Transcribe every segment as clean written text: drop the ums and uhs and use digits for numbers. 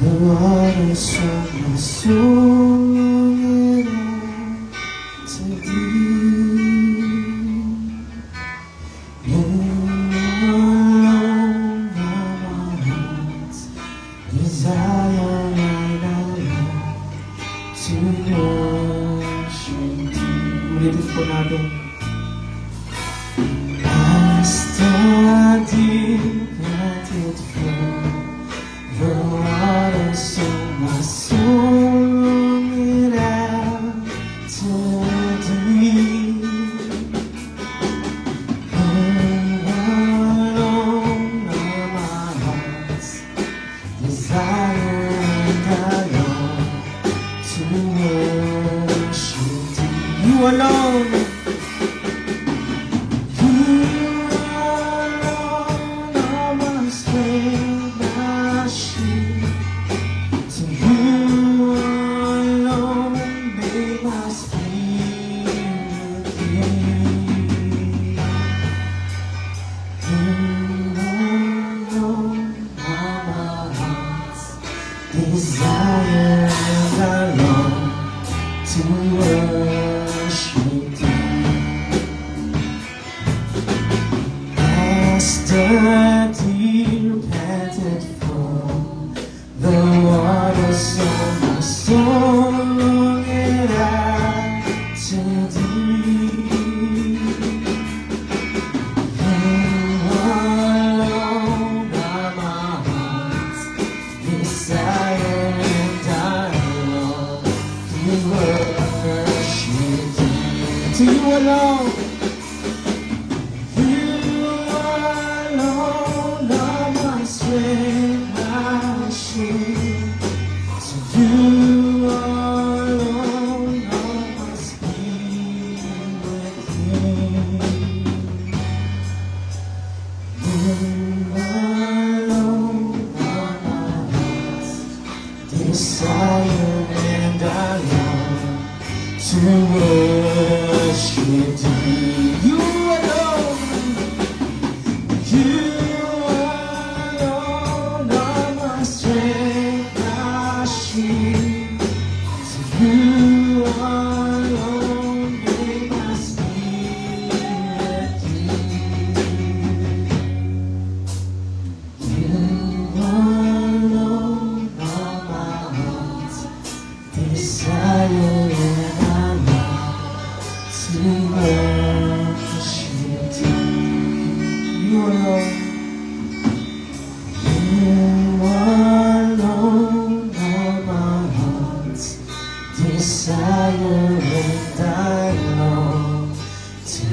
The waters of my soul it all to thee. You alone are my heart's desire, and I long to worship thee. Ulitin po natin. I study at it from the waters of my soul it out to thee. You alone are my heart's desire, and I long to worship thee. You alone. Desire and I long to worship thee. As the deer panted for the waters of my soul, longing after thee. You alone are my heart's desire, and I long to worship thee. To you alone. You alone are my strength, my shield. To you alone are my spirit king. You alone are my heart's desire, and I long to worship thee. You alone, you alone are my strength, my shield. To you alone may my spirit yield. You alone are my heart's desire, and I long to worship thee. You alone. You alone are my heart's desire, and I long to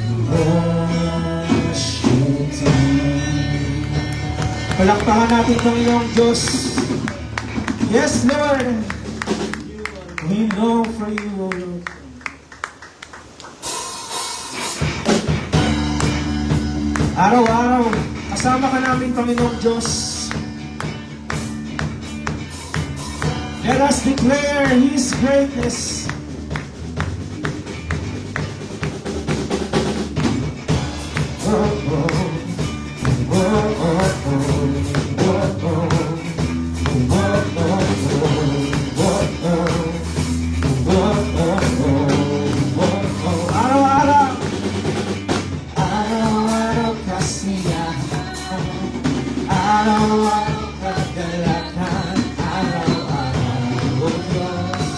worship thee. Palakpakan natin ang iyong Diyos. Yes, Lord. We long for you, O Lord. Araw-araw, kasama ka namin, Panginoong Diyos. Let us declare His greatness. Araw-araw, araw-araw kasiyahan, araw-araw kagalakan, araw-araw, O Diyos.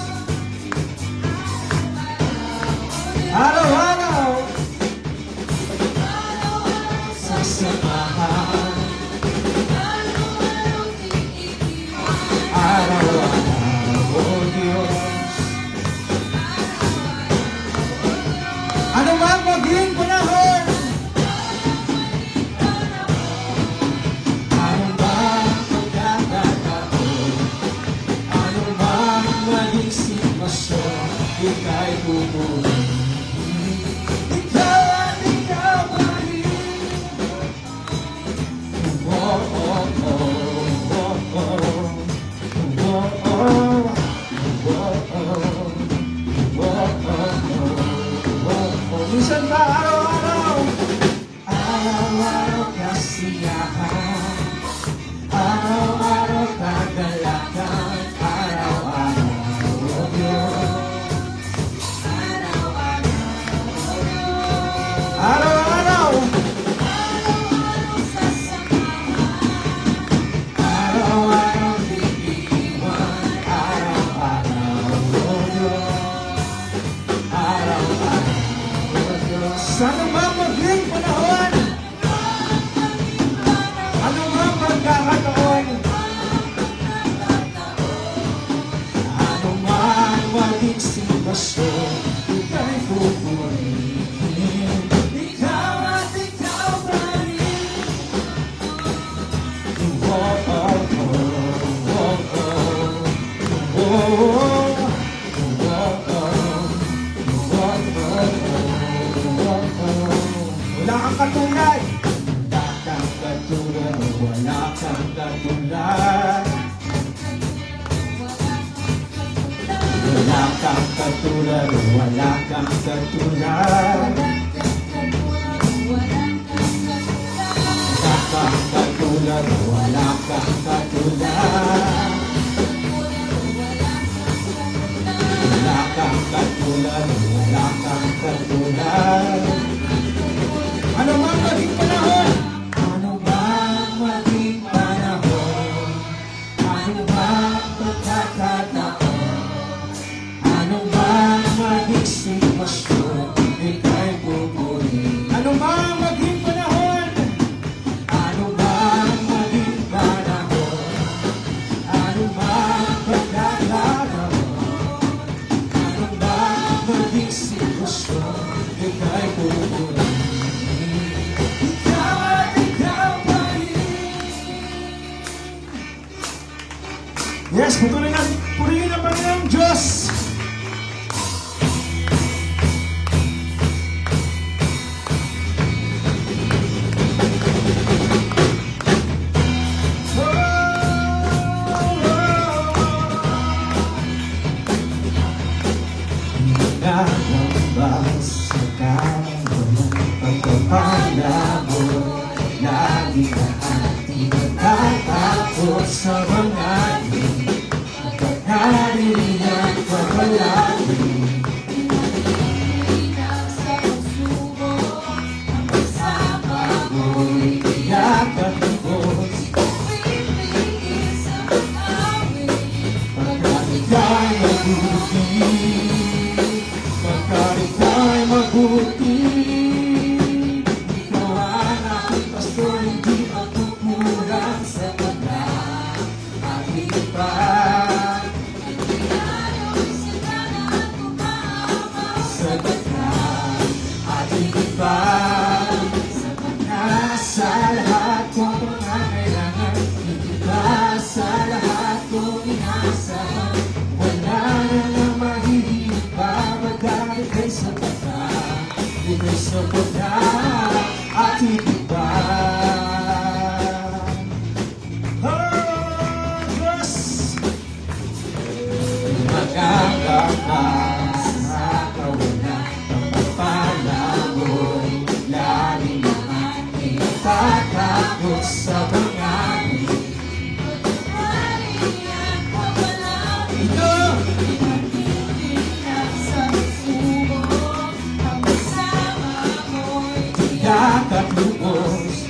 Araw-araw, sasamahan, araw-araw, O Diyos. Ano man maging panahon, ano man pagkakataon, ano man maging sitwasyon, ika'y pupurihin. Ikaw at ikaw pa rin. Oh, oh, oh, oh, oh, oh, oh, oh. maging sitwasyon, ika'y pupurihin. Ikaw at ikaw pa rin. Oh, oh, oh, oh, oh, oh, wala kang katulad. Wala kang katulad. Wala kang katulad. Wala kang katulad. Wala kang katulad. Wala kang katulad. Wala kang katulad. Wala kang katulad. Wala kang katulad. Ano man maging panahon, ano man maging panahon, ano man pagkakataon, ano man maging sitwasyon, ika'y pupurihin. Ano man maging panahon, ano man maging panahon, ano man pagkakataon, ano man maging sitwasyon, ika'y pupurihin. Yes, patuloy na purihin ang Panginoong Diyos. Nagambas sa kawalan, pagpapalabot, lagi na ating natatakot sa mga naririyan ka palagi. Sa pagsubok, ang pagsama mo'y tiyak at lubos. Pipigil sa pag-awit, pagkat ika'y mabuti. Pagkat ika'y mabuti. Ikaw ang aking pastor, hindi magkukulang sa pagkat at higit pa. Sa lahat kong pangangailangan, iba sa lahat kong inaasahan, wala na lang mahihirap pa, magdahil kay sapat na, ika'y sapat na, at higit pa. Oh, Diyos! Magkakakas sa kawalan, ang pagpalamoy, lagi naman takot sa mga ito. Tiyak at lubos.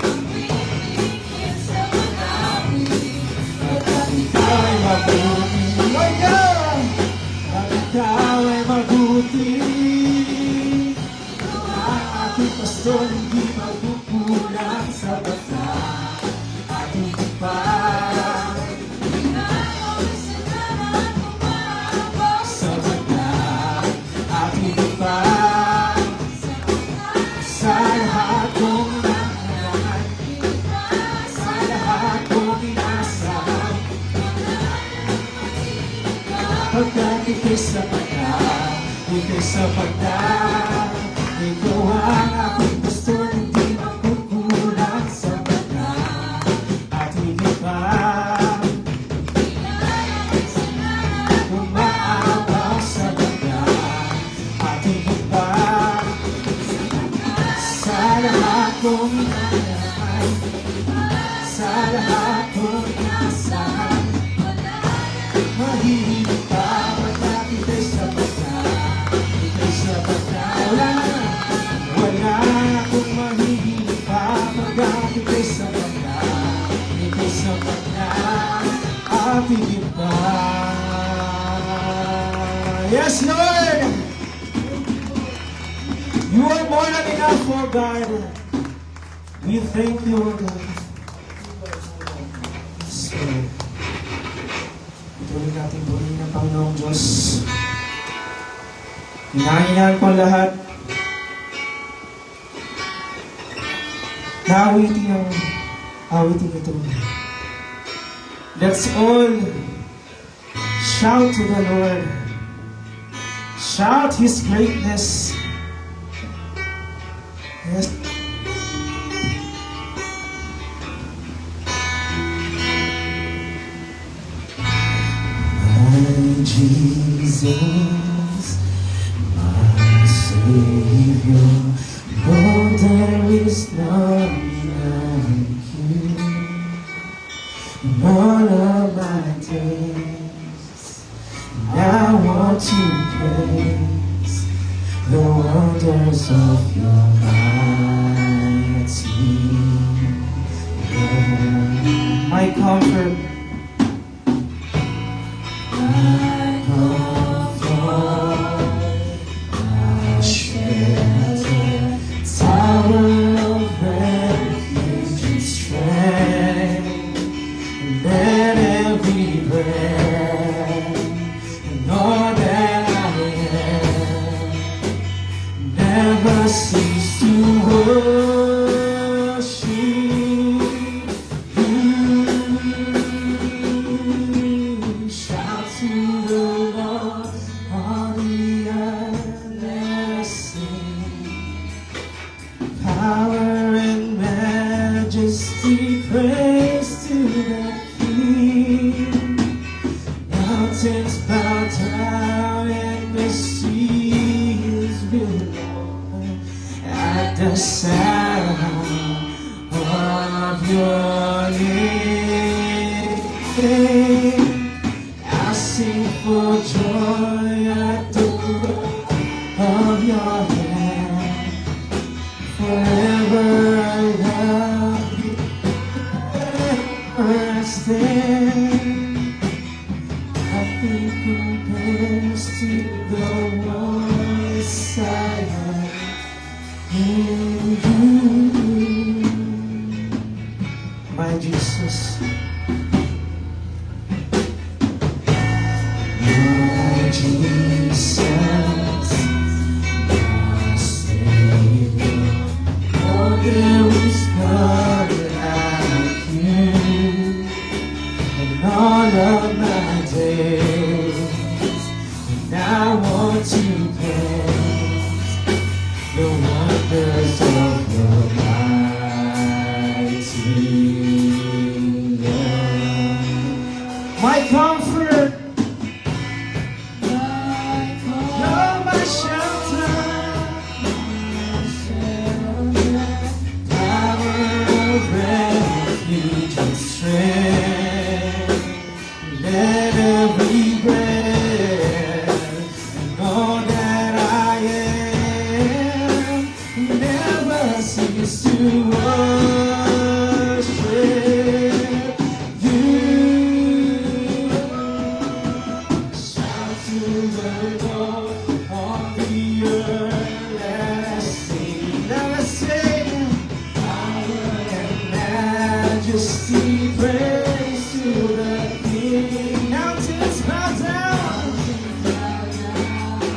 Pagkat ikaw ay mabuti. Pagkat ikaw ay mabuti. Ang aking pastor hindi magkukulang sa bata at hindi pa. Sa bata at hindi pa. Sa lahat kong inaasahan, sa lahat kong inaasahan, pagkat ika'y sapat na, ika'y sapat na. Ikaw ang aking pastor, hindi magkukulang sa bata at higit pa. Umaapaw sa bata at higit pa. Sa lahat kong inaasahan, sa lahat kong inaasahan, mahihigit pa. Pagkat ika'y sapat na, ika'y sapat na. Wala akong mahihigit pa. Pagkat ika'y sapat na, ika'y sapat na, at higit pa. Yes, Lord! You are more than enough for God. We thank you, O God. So, ituloy natin purihin ng Panginoong Diyos. Hinahingaan ko ang lahat. Awitin ito. Let's all shout to the Lord. Shout His greatness. Yes. My Jesus, my Savior, oh, there is none like you. In all of my days, I want to praise the wonders of your mighty love. My comfort, my comfort, my shelter, tower of refuge and strength. Let every breath and all that I am never cease to worship you. Shout to the Lord on the earth, let us sing. Power and majesty, praise to the Mountains bow down and the seas below at the sound of your name. I sing for joy at the work of your hand. Forever I love you, forever I stand. Nothing compares to the voice I have in you. My Jesus, my Jesus, my Savior, oh, there is none like you. And all of my days, and I want to praise the wonders of your mighty love. My comfort, you're my shelter, power of refuge and strength. Let every breath and all that I am never cease to worship you. Shout to the Lord on the earth, let us sing, let us sing. Power and majesty, praise to the Mountains bow down,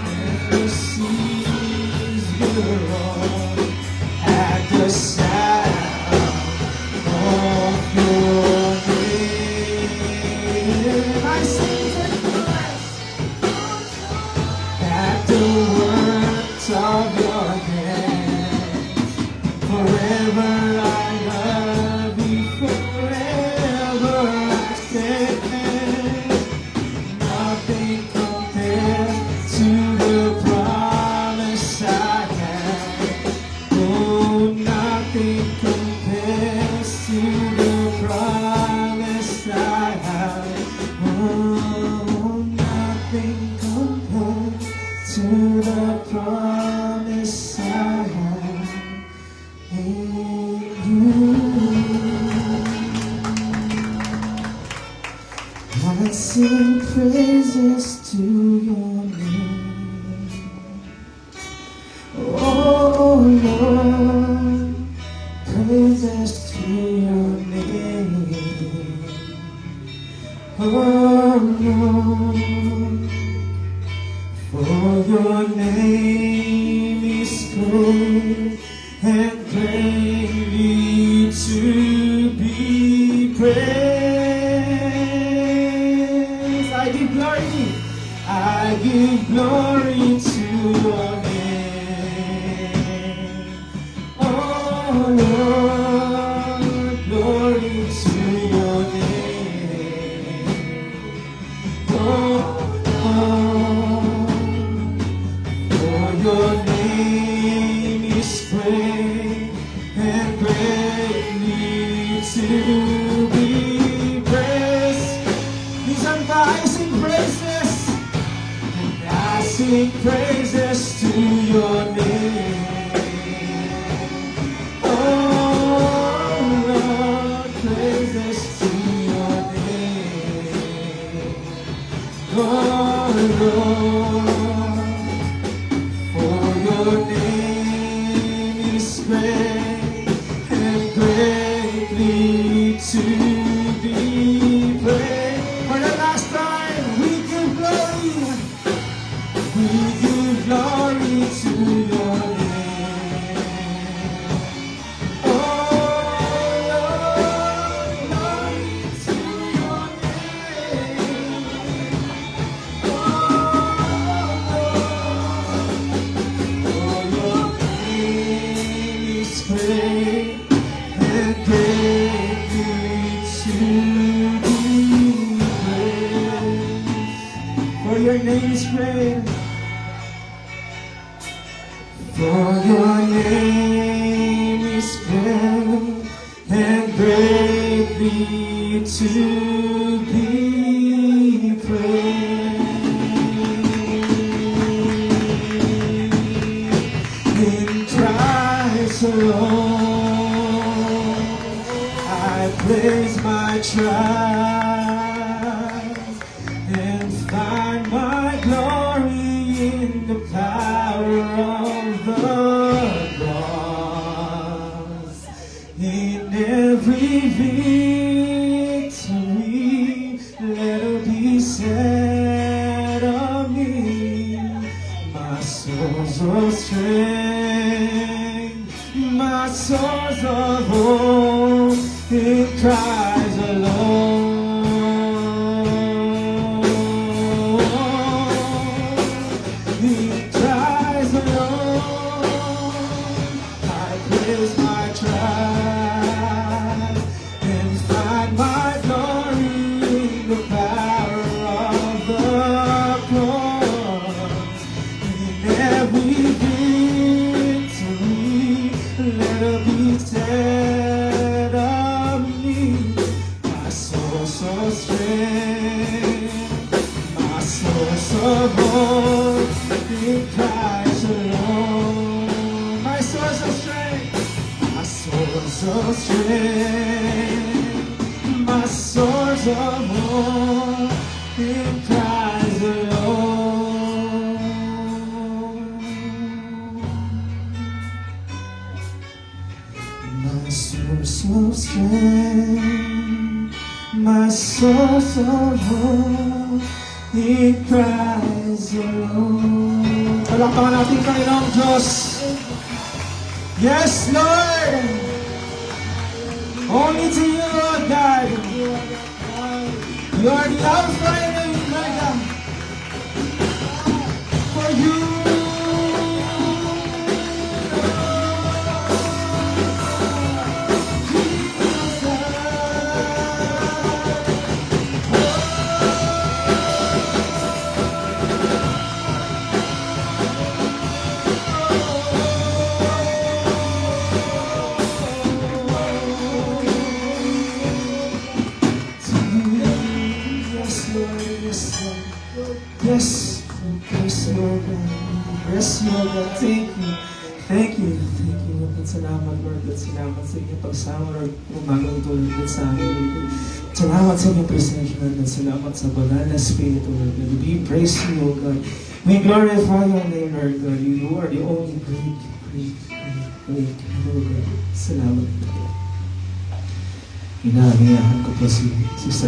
and the seas roar at the sound of your name. I sing for Christ at the works of your hands. Forever I love you, forever I stand. Nothing compares to the promise I have. Oh, nothing compares to the promise I have. Oh, nothing compares to the promise I have in you. I sing praises to your name, oh Lord, praises to your name, oh Lord, for your name me. I give glory to your name. Oh Lord, glory to your name. Oh Lord, for your name is great and greatly to be praised. These are rising praises, and I sing praises to your name. Oh Lord, praises to your name. Oh Lord, for your name is great and greatly to be praised. For the last time, we give glory to your name. Oh Lord, glory to your name. Oh Lord, for your name is great and greatly to be praised. For your name is great. For your name is great and greatly to be praised. In Christ alone, I place my trust and find my glory in the power of the cross. In every victory, let it be said of me, my source of strength, my source of hope, in Christ alone. In Christ alone, I place my trust and find my glory in the power of the cross. In every victory, let it be said of me, my source of strength, my source of hope, in Christ alone. My source of strength, my source of strength, my source of hope, in Christ alone. My source of strength, my source of hope, in Christ alone. Palakpakan natin Panginoong Diyos. Yes, Lord! Only to you, Lord God. You are the Alpha and Omega. For you, yes, yes, Lord God. Yes, Lord God. Thank you. Thank you. Thank you, Lord. Salamat, Lord. Salamat sa inyong pagsama, Lord. Umagang tulad din sa amin, Lord. Salamat sa inyong presensya, Lord. Salamat sa banal na Espiritu, Lord. We praise you, Lord God. We glorify your name, Lord God. You are the only great, Lord God. Salamat, Lord. Inaangayahan ko po si